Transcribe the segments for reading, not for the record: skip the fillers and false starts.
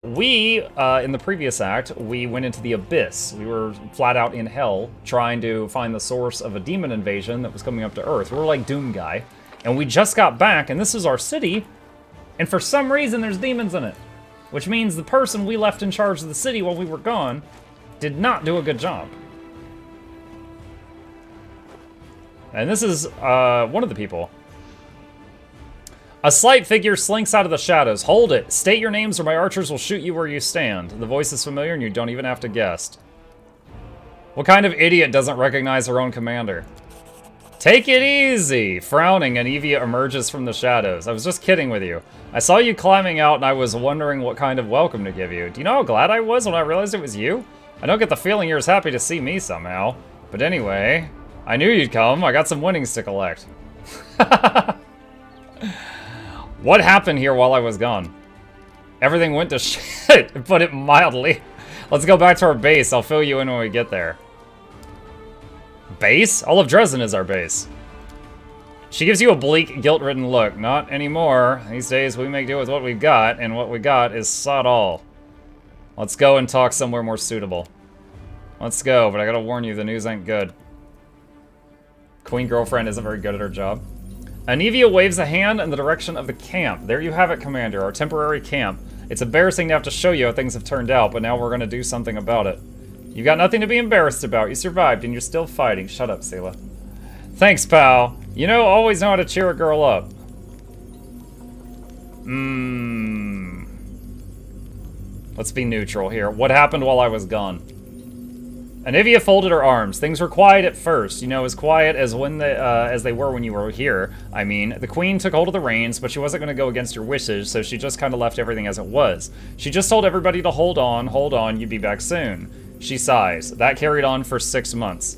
We, in the previous act, we went into the Abyss. We were flat out in hell, trying to find the source of a demon invasion that was coming up to Earth. We were like Doom Guy. And we just got back, and this is our city, and for some reason there's demons in it. Which means the person we left in charge of the city while we were gone did not do a good job. And this is, one of the people. A slight figure slinks out of the shadows. Hold it. State your names or my archers will shoot you where you stand. The voice is familiar and you don't even have to guess. What kind of idiot doesn't recognize her own commander? Take it easy. Frowning, Anivia emerges from the shadows. I was just kidding with you. I saw you climbing out and I was wondering what kind of welcome to give you. Do you know how glad I was when I realized it was you? I don't get the feeling you're as happy to see me somehow. But anyway, I knew you'd come. I got some winnings to collect. What happened here while I was gone? Everything went to shit, to put it mildly. Let's go back to our base. I'll fill you in when we get there. Base? All of Dresden is our base. She gives you a bleak, guilt-ridden look. Not anymore. These days we make do with what we've got, and what we got is sod all. Let's go and talk somewhere more suitable. Let's go, but I gotta warn you, the news ain't good. Queen girlfriend isn't very good at her job. Anivia waves a hand in the direction of the camp. There you have it, Commander, our temporary camp. It's embarrassing to have to show you how things have turned out, but now we're gonna do something about it. You got nothing to be embarrassed about. You survived, and you're still fighting. Shut up, Selah. Thanks, pal. You know, always know how to cheer a girl up. Let's be neutral here. What happened while I was gone? Anivia folded her arms. Things were quiet at first, you know, as quiet as as they were when you were here. I mean, the queen took hold of the reins, but she wasn't going to go against your wishes, so she just kind of left everything as it was. She just told everybody to hold on, you'd be back soon. She sighs. That carried on for 6 months.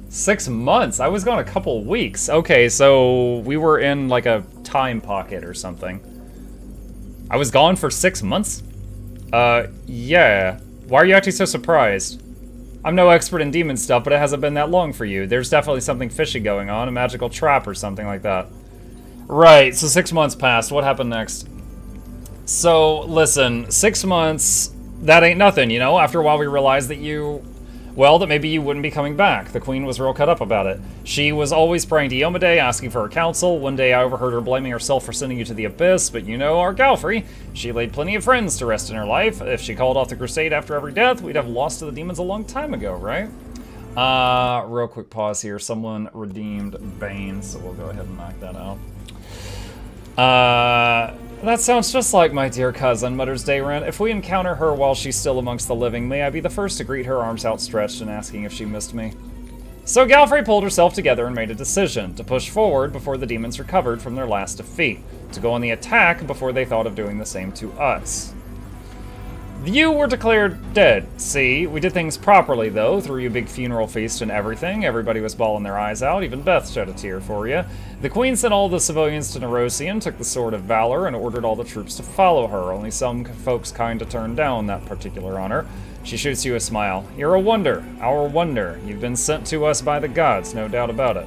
6 months? I was gone a couple weeks. Okay, so we were in like a time pocket or something. I was gone for 6 months? Yeah. Why are you acting so surprised? I'm no expert in demon stuff, but it hasn't been that long for you. There's definitely something fishy going on, a magical trap or something like that. Right, so 6 months passed. What happened next? So, listen, 6 months, that ain't nothing, you know? After a while we realized that that maybe you wouldn't be coming back. The queen was real cut up about it. She was always praying to Yomade, asking for her counsel. One day I overheard her blaming herself for sending you to the Abyss, but you know our Galfrey. She laid plenty of friends to rest in her life. If she called off the crusade after every death, we'd have lost to the demons a long time ago, right? Real quick pause here. Someone redeemed Bane, so we'll go ahead and knock that out. That sounds just like my dear cousin, mutters Dayren. If we encounter her while she's still amongst the living, may I be the first to greet her, arms outstretched and asking if she missed me. So Galfrey pulled herself together and made a decision, to push forward before the demons recovered from their last defeat, to go on the attack before they thought of doing the same to us. You were declared dead. See, we did things properly, though. Threw you a big funeral feast and everything. Everybody was bawling their eyes out. Even Beth shed a tear for you. The queen sent all the civilians to Nerosian, took the Sword of Valor, and ordered all the troops to follow her. Only some folks kinda turned down that particular honor. She shoots you a smile. You're a wonder. Our wonder. You've been sent to us by the gods, no doubt about it.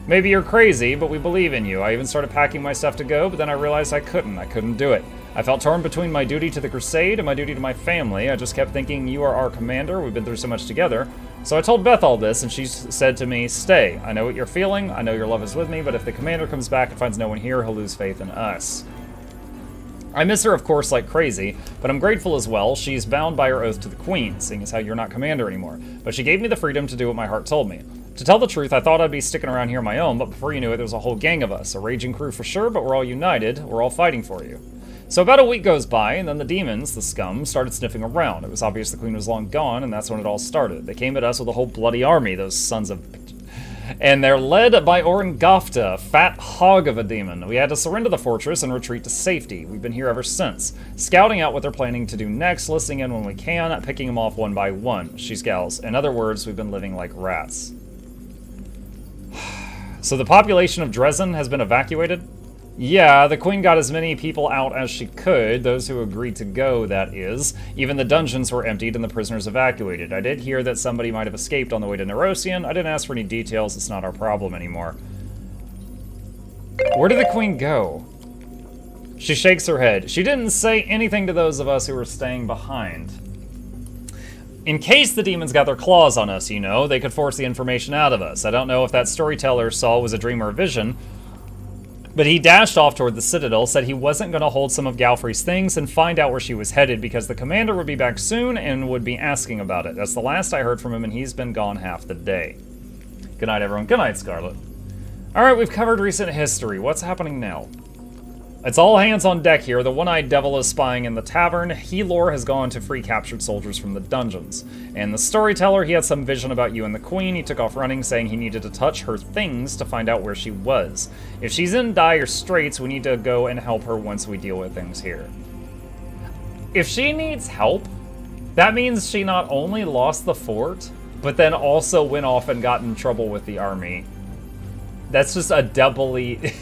Maybe you're crazy, but we believe in you. I even started packing my stuff to go, but then I realized I couldn't do it. I felt torn between my duty to the crusade and my duty to my family. I just kept thinking, you are our commander, we've been through so much together. So I told Beth all this, and she said to me, stay. I know what you're feeling, I know your love is with me, but if the commander comes back and finds no one here, he'll lose faith in us. I miss her, of course, like crazy, but I'm grateful as well. She's bound by her oath to the queen, seeing as how you're not commander anymore. But she gave me the freedom to do what my heart told me. To tell the truth, I thought I'd be sticking around here on my own, but before you knew it, there was a whole gang of us. A raging crew for sure, but we're all united. We're all fighting for you. So about a week goes by, and then the demons, the scum, started sniffing around. It was obvious the queen was long gone, and that's when it all started. They came at us with a whole bloody army, those sons of... And they're led by Orangofta, a fat hog of a demon. We had to surrender the fortress and retreat to safety. We've been here ever since, scouting out what they're planning to do next, listening in when we can, picking them off one by one. She scowls. In other words, we've been living like rats. So the population of Dresden has been evacuated? Yeah, the queen got as many people out as she could, those who agreed to go, that is. Even the dungeons were emptied and the prisoners evacuated. I did hear that somebody might have escaped on the way to Nerosian. I didn't ask for any details, it's not our problem anymore. Where did the queen go? She shakes her head. She didn't say anything to those of us who were staying behind. In case the demons got their claws on us, you know, they could force the information out of us. I don't know if that storyteller saw was a dream or a vision, but he dashed off toward the Citadel, said he wasn't going to hold some of Galfrey's things and find out where she was headed because the commander would be back soon and would be asking about it. That's the last I heard from him, and he's been gone half the day. Good night, everyone. Good night, Scarlet. Alright, we've covered recent history. What's happening now? It's all hands on deck here. The one-eyed devil is spying in the tavern. Helor has gone to free captured soldiers from the dungeons. And the storyteller, he had some vision about you and the queen. He took off running, saying he needed to touch her things to find out where she was. If she's in dire straits, we need to go and help her once we deal with things here. If she needs help, that means she not only lost the fort, but then also went off and got in trouble with the army. That's just a doubly...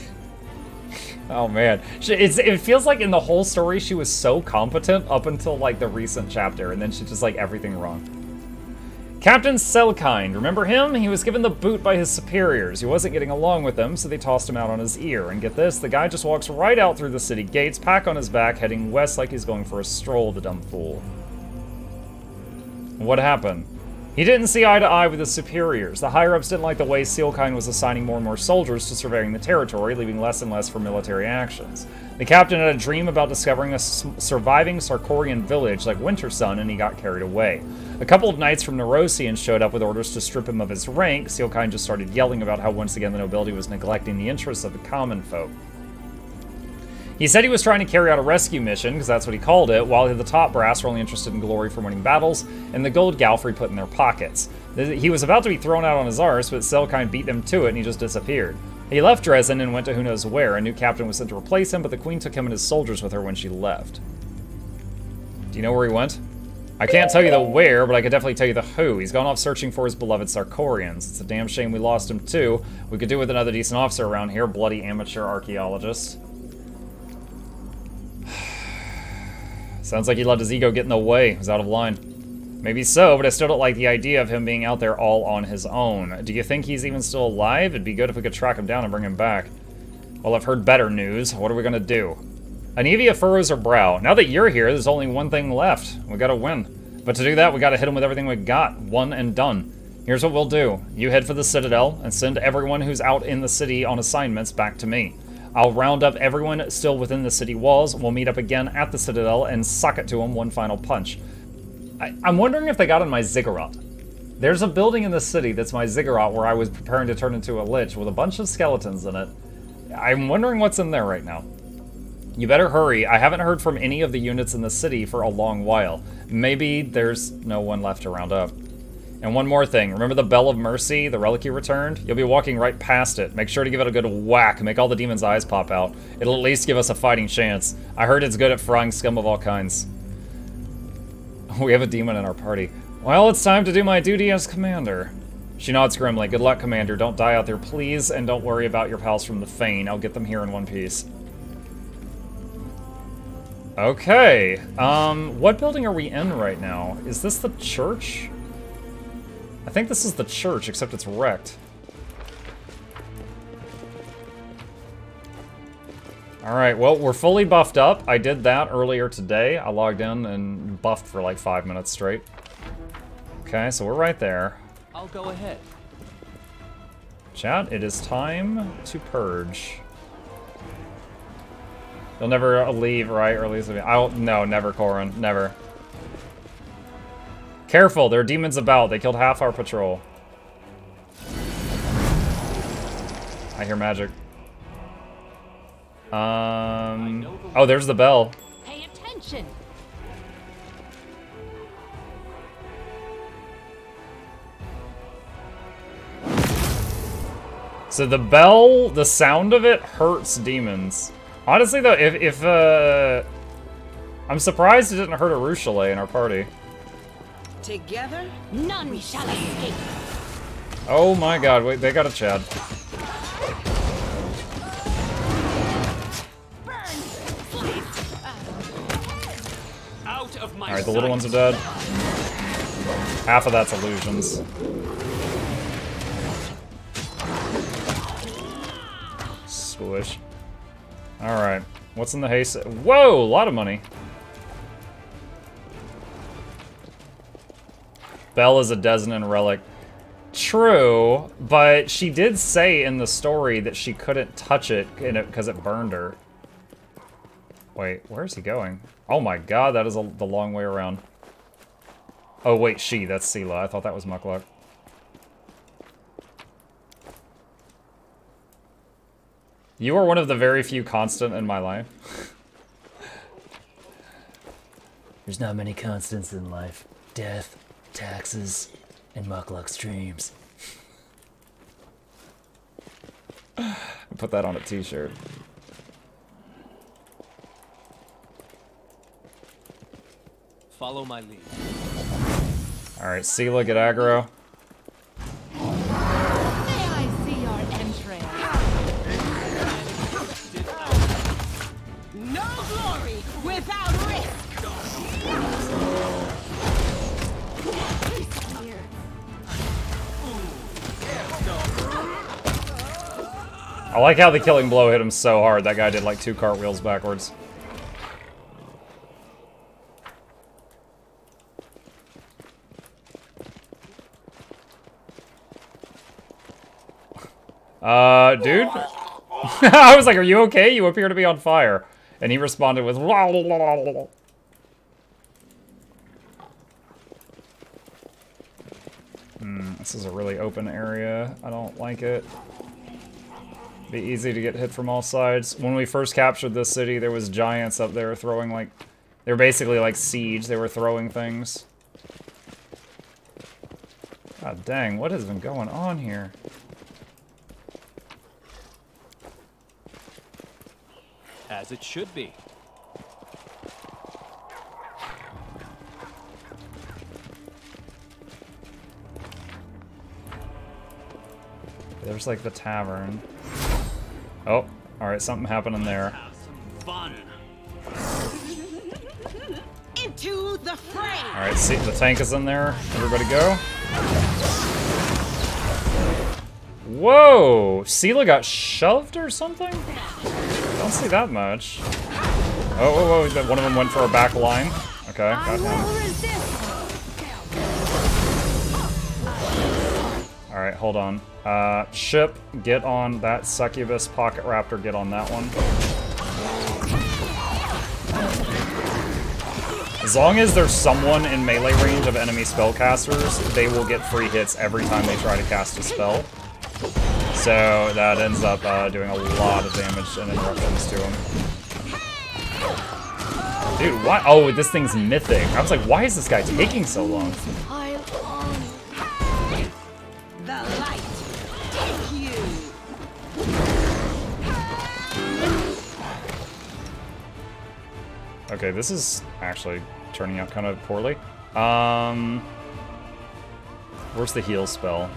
Oh man, it feels like in the whole story she was so competent up until like the recent chapter, and then she just like everything wrong. Captain Selkind, remember him? He was given the boot by his superiors. He wasn't getting along with them, so they tossed him out on his ear. And get this, the guy just walks right out through the city gates, pack on his back, heading west like he's going for a stroll, the dumb fool. What happened? He didn't see eye to eye with his superiors. The higher-ups didn't like the way Sealkind was assigning more and more soldiers to surveying the territory, leaving less and less for military actions. The captain had a dream about discovering a surviving Sarkorian village like Winter Sun, and he got carried away. A couple of knights from Nerosian showed up with orders to strip him of his rank. Sealkind just started yelling about how once again the nobility was neglecting the interests of the common folk. He said he was trying to carry out a rescue mission, because that's what he called it, while the top brass were only interested in glory from winning battles, and the gold Galfrey put in their pockets. He was about to be thrown out on his arse, but Selkind beat them to it, and he just disappeared. He left Dresden and went to who knows where. A new captain was sent to replace him, but the queen took him and his soldiers with her when she left. Do you know where he went? I can't tell you the where, but I could definitely tell you the who. He's gone off searching for his beloved Sarkorians. It's a damn shame we lost him too. We could do with another decent officer around here, bloody amateur archaeologist. Sounds like he let his ego get in the way. He was out of line. Maybe so, but I still don't like the idea of him being out there all on his own. Do you think he's even still alive? It'd be good if we could track him down and bring him back. Well, I've heard better news. What are we gonna do? Anivia furrows her brow. Now that you're here, there's only one thing left. We gotta win. But to do that, we gotta hit him with everything we got. One and done. Here's what we'll do. You head for the Citadel and send everyone who's out in the city on assignments back to me. I'll round up everyone still within the city walls. We'll meet up again at the Citadel and suck it to them one final punch. I'm wondering if they got in my ziggurat. There's a building in the city that's my ziggurat where I was preparing to turn into a lich with a bunch of skeletons in it. I'm wondering what's in there right now. You better hurry. I haven't heard from any of the units in the city for a long while. Maybe there's no one left to round up. And one more thing, remember the Bell of Mercy, the relic you returned? You'll be walking right past it. Make sure to give it a good whack, make all the demons' eyes pop out. It'll at least give us a fighting chance. I heard it's good at frying scum of all kinds. We have a demon in our party. Well, it's time to do my duty as commander. She nods grimly. Good luck, Commander. Don't die out there, please, and don't worry about your pals from the Fane. I'll get them here in one piece. Okay, what building are we in right now? Is this the church? I think this is the church, except it's wrecked. Alright, well, we're fully buffed up. I did that earlier today. I logged in and buffed for like 5 minutes straight. Okay, so we're right there. I'll go ahead. Chat, it is time to purge. You'll never leave, right? Or at least... no, never, Corin. Never. Careful, there are demons about. They killed half our patrol. I hear magic. Oh, there's the bell. Pay attention. So the bell, the sound of it hurts demons. Honestly, though, if I'm surprised it didn't hurt a Ruchelet in our party. Together, none shall escape. Oh my god, wait, they got a Chad. Alright, the little ones are dead. Half of that's illusions. Squish. Alright. What's in the haste? Whoa, a lot of money. Belle is a Desnan relic. True, but she did say in the story that she couldn't touch it because it burned her. Wait, where's he going? Oh my god, that is the long way around. Oh wait, that's Sela. I thought that was Mukluk. You are one of the very few constant in my life. There's not many constants in life. Death, taxes, and Mukluk's dreams. Put that on a t-shirt. Follow my lead. Alright, Sela, get aggro. May I see your entrails? No glory without risk! I like how the killing blow hit him so hard. That guy did like 2 cartwheels backwards. Dude? I was like, are you okay? You appear to be on fire. And he responded with this is a really open area. I don't like it. Be easy to get hit from all sides. When we first captured this city, there was giants up there throwing like... They were basically like siege. They were throwing things. God dang, what has been going on here? As it should be. There's like the tavern. Oh, alright, something happened in there. Have some fun. Into the fray! Alright, see, the tank is in there. Everybody go. Whoa! Sela got shoved or something? Don't see that much. Oh, one of them went for a back line. Okay, got him. Alright, hold on. Ship, get on that succubus. Pocket raptor, get on that one. As long as there's someone in melee range of enemy spellcasters, they will get free hits every time they try to cast a spell. So that ends up doing a lot of damage and interruptions to him. Dude, what? Oh, this thing's mythic. I was like, why is this guy taking so long? The light take you. Okay, this is actually turning out kind of poorly. Where's the heal spell?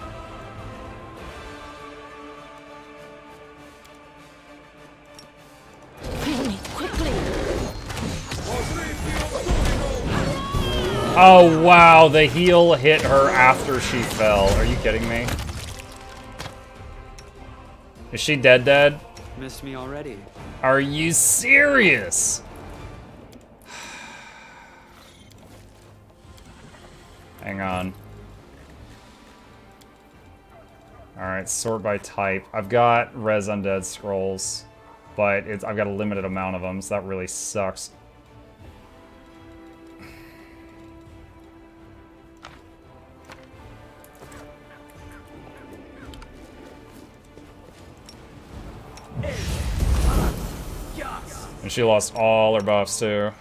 Oh wow, the heal hit her after she fell. Are you kidding me? Is she dead? Missed me already. Are you serious? Hang on. Alright, sort by type. I've got Res Undead Scrolls, but I've got a limited amount of them, so that really sucks. And she lost all her buffs too.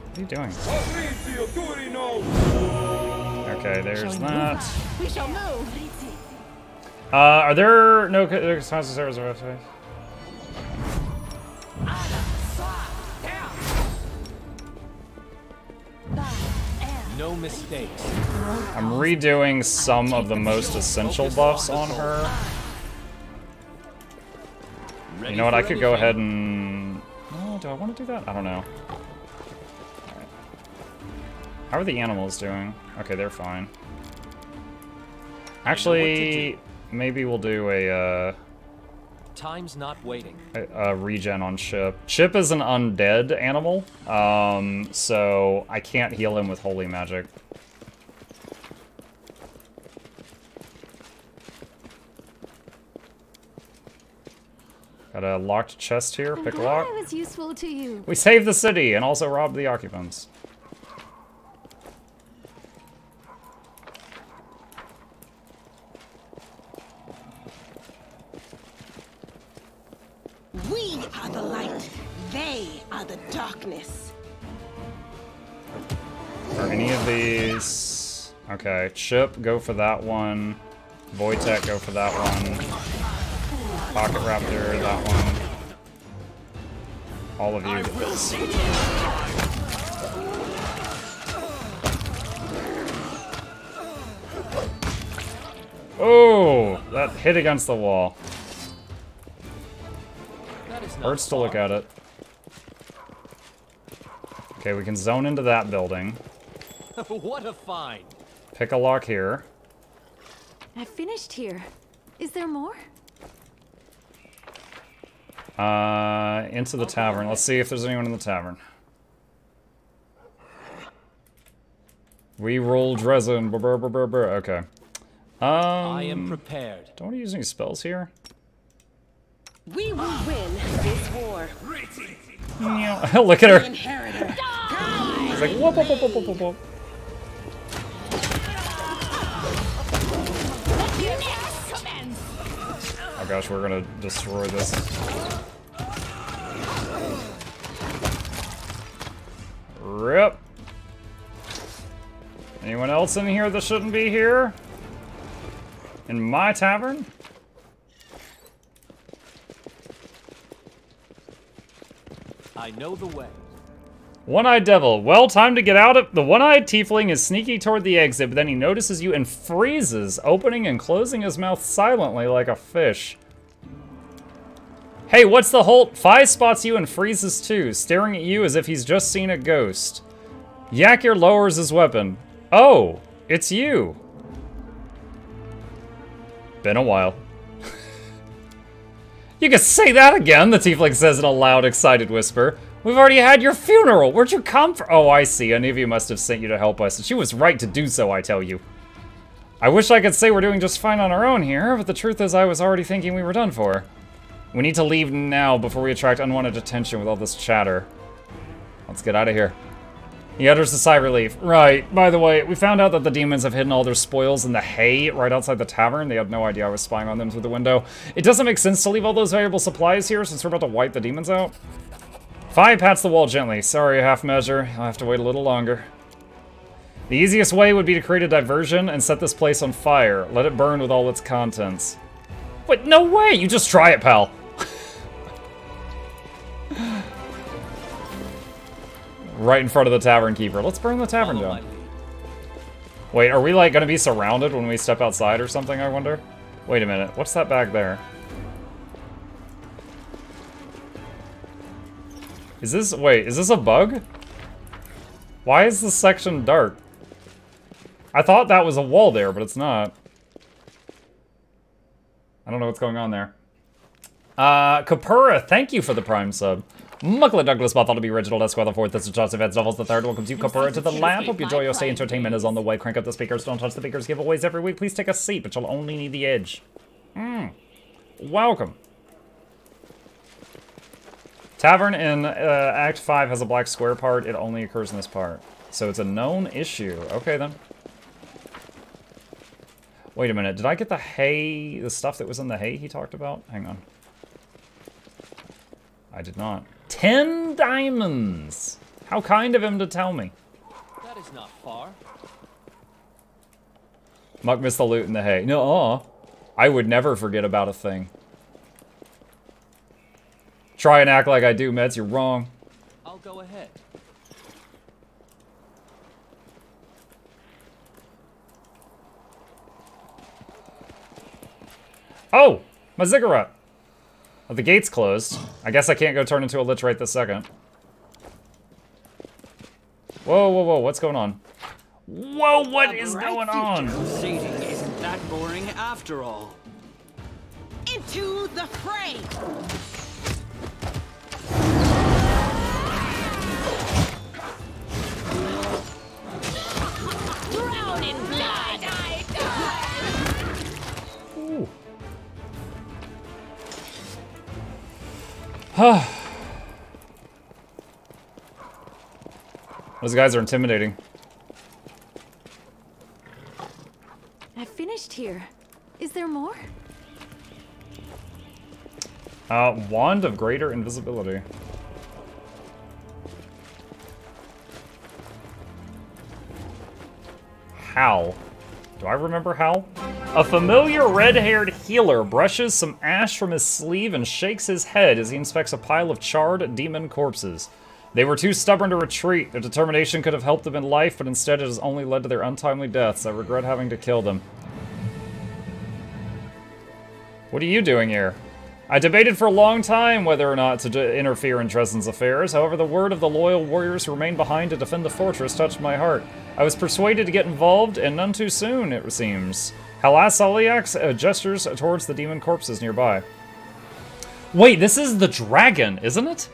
What are you doing? Okay, there's that. We shall move. Are there no responses? No mistakes. I'm redoing some of the most essential buffs on her. You know what? I could go ahead and... Oh, do I want to do that? I don't know. Alright. How are the animals doing? Okay, they're fine. Actually, maybe we'll do a Time's not waiting. Regen on Chip. Chip is an undead animal, so I can't heal him with holy magic. Got a locked chest here. Pick a lock. I was useful to you. We saved the city and also robbed the occupants. We are the light. They are the darkness. Are any of these... Okay, Chip, go for that one. Voitech, go for that one. Pocket Raptor, that one. All of you get this. Oh, that hit against the wall. Hurts to look at it. Okay, we can zone into that building. What a find! Pick a lock here. I finished here. Is there more? Into the tavern. Let's see if there's anyone in the tavern. We rolled resin. Okay. I am prepared. Don't want to use any spells here. We will win this war. Look at her. Inheritor. He's like, whoop, whoop, whoop, whoop, whoop, whoop. Oh gosh, we're gonna destroy this. Rip. Anyone else in here that shouldn't be here? In my tavern? I know the way. One-eyed devil. Well, time to get out of... The one-eyed tiefling is sneaky toward the exit, but then he notices you and freezes, opening and closing his mouth silently like a fish. Hey, what's the halt? Fi spots you and freezes too, staring at you as if he's just seen a ghost. Yakir lowers his weapon. Oh, it's you. Been a while. You can say that again, the tiefling says in a loud, excited whisper. We've already had your funeral. Where'd you come from? Oh, I see. Any of you must have sent you to help us. She was right to do so, I tell you. I wish I could say we're doing just fine on our own here, but the truth is I was already thinking we were done for. We need to leave now before we attract unwanted attention with all this chatter. Let's get out of here. He utters a sigh of relief. Right, by the way, we found out that the demons have hidden all their spoils in the hay right outside the tavern. They had no idea I was spying on them through the window. It doesn't make sense to leave all those valuable supplies here since we're about to wipe the demons out. Fi pats the wall gently. Sorry, half measure. I'll have to wait a little longer. The easiest way would be to create a diversion and set this place on fire. Let it burn with all its contents. Wait, no way! You just try it, pal. Right in front of the tavern keeper. Let's burn the tavern down. Wait, are we like gonna be surrounded when we step outside or something, I wonder? Wait a minute, what's that back there? Is this, wait, is this a bug? Why is this section dark? I thought that was a wall there, but it's not. I don't know what's going on there. Kapura, thank you for the Prime sub. Mukluk Douglas Bartholomew Reginald Esquire the Fourth, this is Johnson Vance Novels the Third. Welcomes you, Kapura, to the lab. Hope you enjoy your stay. Entertainment is on the way. Crank up the speakers. Don't touch the speakers. Giveaways every week. Please take a seat, but you'll only need the edge. Welcome. Tavern in Act 5 has a black square part. It only occurs in this part. So it's a known issue. Okay, then. Wait a minute. Did I get the hay, the stuff that was in the hay he talked about? Hang on. I did not. 10 diamonds! How kind of him to tell me. That is not far. Muck missed the loot in the hay. No, I would never forget about a thing. Try and act like I do, Meds. You're wrong. I'll go ahead. Oh! My ziggurat! Oh, the gate's closed. I guess I can't go turn into a lich right this second. Whoa, whoa, whoa, what's going on? Whoa, what is going on? Sating isn't that boring after all. Into To the fray! Drown in blood! Ooh. Those guys are intimidating. I finished here. Is there more? Wand of Greater Invisibility. Hal. Do I remember Hal? A familiar red-haired healer brushes some ash from his sleeve and shakes his head as he inspects a pile of charred demon corpses. They were too stubborn to retreat. Their determination could have helped them in life, but instead it has only led to their untimely deaths. I regret having to kill them. What are you doing here? I debated for a long time whether or not to interfere in Dresden's affairs. However, the word of the loyal warriors who remained behind to defend the fortress touched my heart. I was persuaded to get involved, and none too soon, it seems. Halasaliax gestures towards the demon corpses nearby. Wait, this is the dragon, isn't it?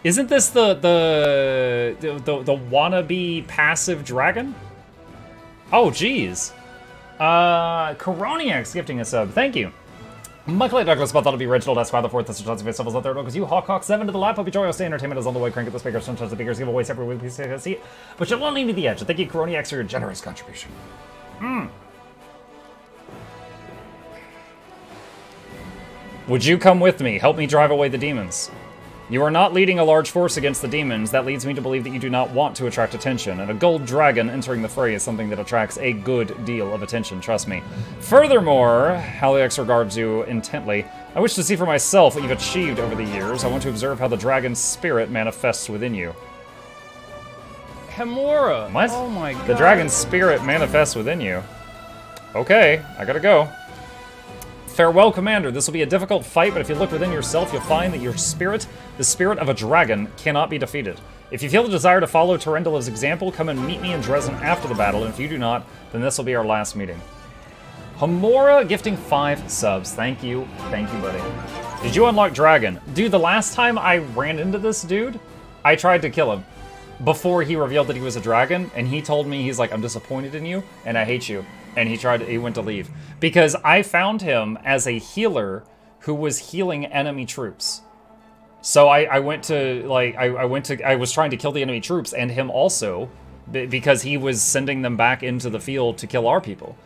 Isn't this the wannabe passive dragon? Oh, geez. Coroniax gifting a sub. Thank you. Mukluk Douglas, but that'll be Reginald Esquire the fourth. That's the chance of the third. Because you Hawk 7 to the lap. Hope you enjoy. Stay entertainment is on the way. Crank at the speakers. Sometimes the speakers give away separate week. Please take a seat. But you'll only need the edge. Thank you, Coroniax, for your generous contribution. Would you come with me? Help me drive away the demons. You are not leading a large force against the demons. That leads me to believe that you do not want to attract attention, and a gold dragon entering the fray is something that attracts a good deal of attention, trust me. Furthermore, Haliax regards you intently. I wish to see for myself what you've achieved over the years. I want to observe how the dragon's spirit manifests within you. Hemora! What? Oh my god. The dragon's spirit manifests within you. Okay, I gotta go. Farewell, Commander. This will be a difficult fight, but if you look within yourself, you'll find that your spirit, the spirit of a dragon, cannot be defeated. If you feel the desire to follow Terendala's example, come and meet me in Dresden after the battle, and if you do not, then this will be our last meeting. Hamora gifting 5 subs. Thank you, buddy. Did you unlock Dragon? Dude, the last time I ran into this dude, I tried to kill him before he revealed that he was a dragon, and he told me, he's like, I'm disappointed in you, and I hate you. And he went to leave. Because I found him as a healer who was healing enemy troops. So I went to, like, I was trying to kill the enemy troops and him also, because he was sending them back into the field to kill our people.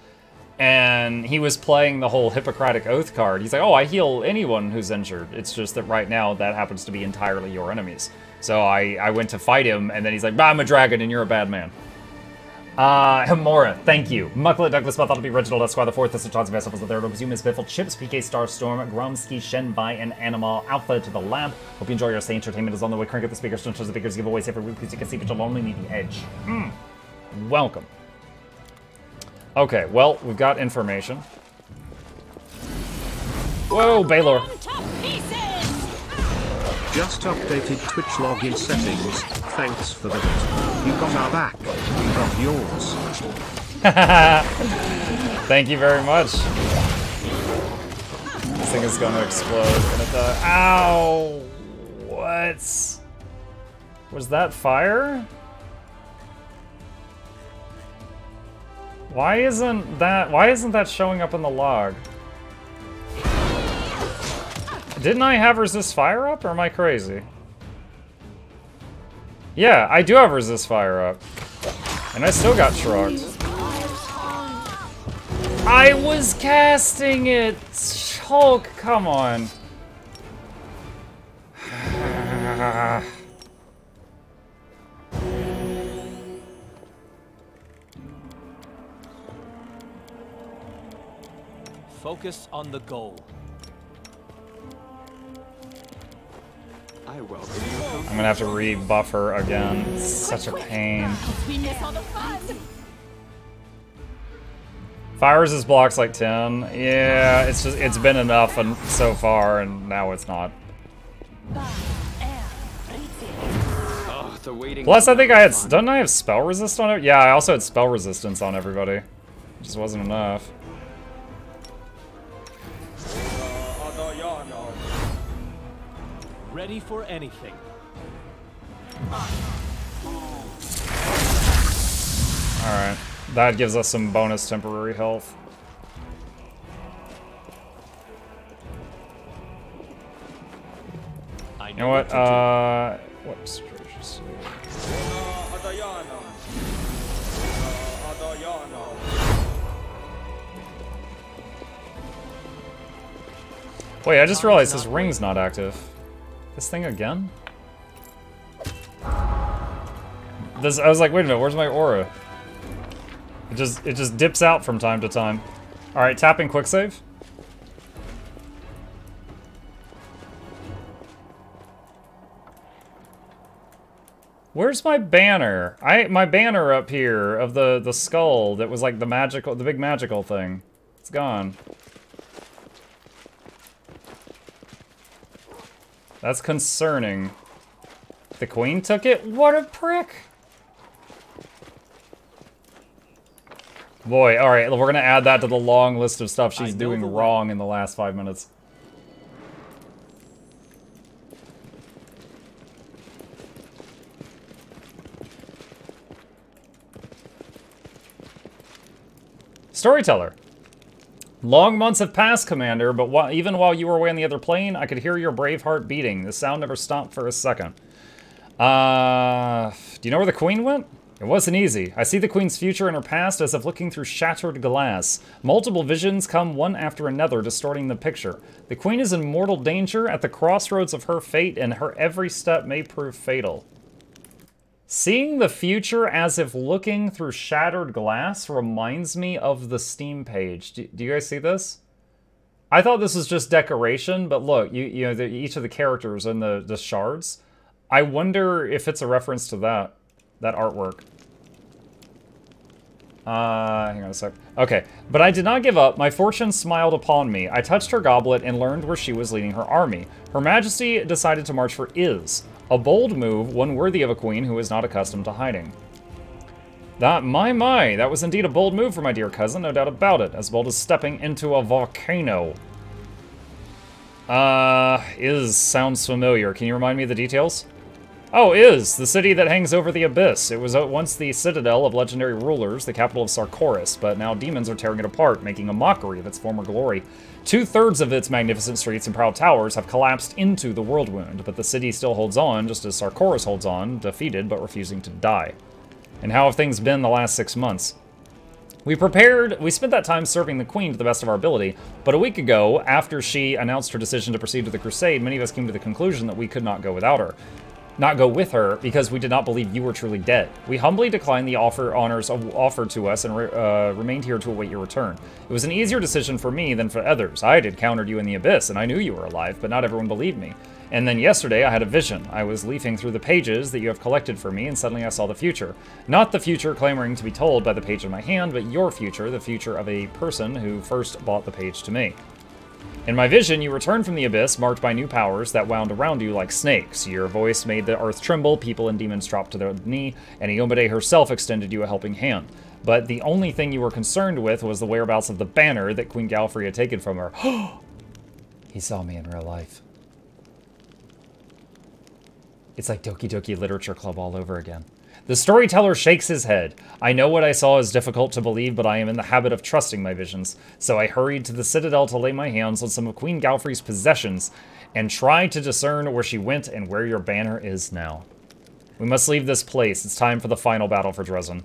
And he was playing the whole Hippocratic Oath card. He's like, oh, I heal anyone who's injured. It's just that right now that happens to be entirely your enemies. So I went to fight him, and then he's like, bah, I'm a dragon and you're a bad man. Hemora, thank you. Mukluk Douglas, but that'll be Reginald Esquire the fourth. This is Chauncey Vessel, the third. Because you Miss Biffle, Chips, PK Starstorm, Gromsky, Shenbai, and Animal. Alpha to the lab. Hope you enjoy your stay. Entertainment is on the way. Crank at the speakers. Don't touch the speakers. Giveaways every week. Please you can see, but you'll only need the edge. Welcome. Okay, well, we've got information. Whoa, Baylor. Just updated Twitch login settings. Thanks for the bit. You got our back. We got yours. Thank you very much. This thing is going to explode. Ow! What? Was that fire? Why isn't that showing up in the log? Didn't I have resist fire up, or am I crazy? Yeah, I do have resist fire up. And I still got shrugged. I was casting it! Hulk, come on. Focus on the goal. I welcome you. I'm gonna have to rebuff her again. It's such a pain. We miss all the fun. Fire resist blocks like 10. Yeah, it's been enough and so far, and now it's not. Oh, the waiting. Plus, I think didn't I have spell resist on it? Yeah, I also had spell resistance on everybody. It just wasn't enough. ready for anything. Alright. That gives us some bonus temporary health. You know what? Whoops. Wait, I just realized this ring's not active. This thing again? I was like, wait a minute, where's my aura? It just dips out from time to time. Alright, tapping quick save. Where's my banner? My banner up here of the skull that was like the big magical thing. It's gone. That's concerning. The queen took it? What a prick! Boy, alright, we're gonna add that to the long list of stuff she's doing wrong in the last 5 minutes. Storyteller. Long months have passed, Commander, but even while you were away on the other plane, I could hear your brave heart beating. The sound never stopped for a second. Do you know where the Queen went? It wasn't easy. I see the Queen's future and her past as if looking through shattered glass. Multiple visions come one after another, distorting the picture. The Queen is in mortal danger at the crossroads of her fate, and her every step may prove fatal. Seeing the future as if looking through shattered glass reminds me of the Steam page. Do you guys see this? I thought this was just decoration, but look, you know, each of the characters and the shards. I wonder if it's a reference to that artwork. Hang on a sec. Okay, but I did not give up. My fortune smiled upon me. I touched her goblet and learned where she was leading her army. Her Majesty decided to march for Iz. A bold move, one worthy of a queen who is not accustomed to hiding. That was indeed a bold move for my dear cousin, no doubt about it. As bold as stepping into a volcano. Iz sounds familiar. Can you remind me of the details? Oh, Iz, the city that hangs over the abyss. It was once the citadel of legendary rulers, the capital of Sarkoris, but now demons are tearing it apart, making a mockery of its former glory. 2/3 of its magnificent streets and proud towers have collapsed into the world wound, but the city still holds on, just as Sarkoris holds on, defeated but refusing to die. And how have things been the last 6 months? We spent that time serving the Queen to the best of our ability, but a week ago, after she announced her decision to proceed with the crusade, many of us came to the conclusion that we could not go without her. Not go with her, because we did not believe you were truly dead. We humbly declined the honors offered to us and remained here to await your return. It was an easier decision for me than for others. I had encountered you in the abyss, and I knew you were alive, but not everyone believed me. And then yesterday, I had a vision. I was leafing through the pages that you have collected for me, and suddenly I saw the future. Not the future clamoring to be told by the page in my hand, but your future, the future of a person who first bought the page to me. In my vision, you returned from the abyss, marked by new powers that wound around you like snakes. Your voice made the earth tremble, people and demons dropped to their knee, and Iyomade herself extended you a helping hand. But the only thing you were concerned with was the whereabouts of the banner that Queen Galfrey had taken from her. He saw me in real life. It's like Doki Doki Literature Club all over again. The storyteller shakes his head. I know what I saw is difficult to believe, but I am in the habit of trusting my visions. So I hurried to the citadel to lay my hands on some of Queen Galfrey's possessions and try to discern where she went and where your banner is now. We must leave this place. It's time for the final battle for Dresden.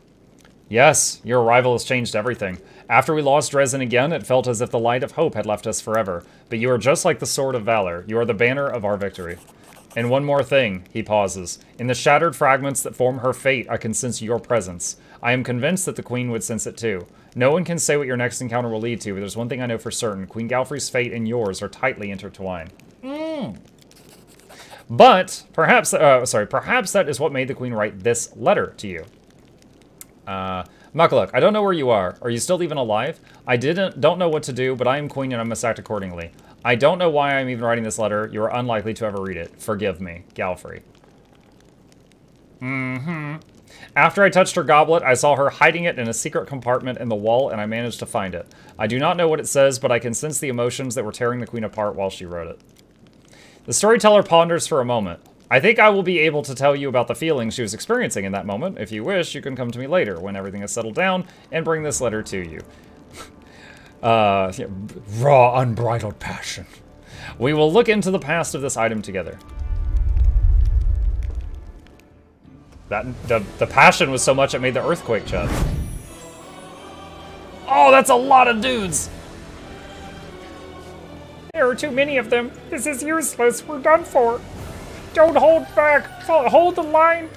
Yes, your arrival has changed everything. After we lost Dresden again, it felt as if the light of hope had left us forever. But you are just like the sword of valor. You are the banner of our victory. And one more thing, he pauses. In the shattered fragments that form her fate, I can sense your presence. I am convinced that the Queen would sense it too. No one can say what your next encounter will lead to, but there's one thing I know for certain. Queen Galfrey's fate and yours are tightly intertwined. But, perhaps that is what made the Queen write this letter to you. Mukluk, I don't know where you are. Are you still even alive? I don't know what to do, but I am Queen and I must act accordingly. I don't know why I'm even writing this letter. You are unlikely to ever read it. Forgive me, Galfrey. After I touched her goblet, I saw her hiding it in a secret compartment in the wall, and I managed to find it. I do not know what it says, but I can sense the emotions that were tearing the Queen apart while she wrote it. The storyteller ponders for a moment. I think I will be able to tell you about the feelings she was experiencing in that moment. If you wish, you can come to me later when everything has settled down and bring this letter to you. Yeah, raw, unbridled passion. We will look into the past of this item together. The passion was so much it made the earthquake chug. Oh, that's a lot of dudes! There are too many of them. This is useless. We're done for. Don't hold back. Hold the line.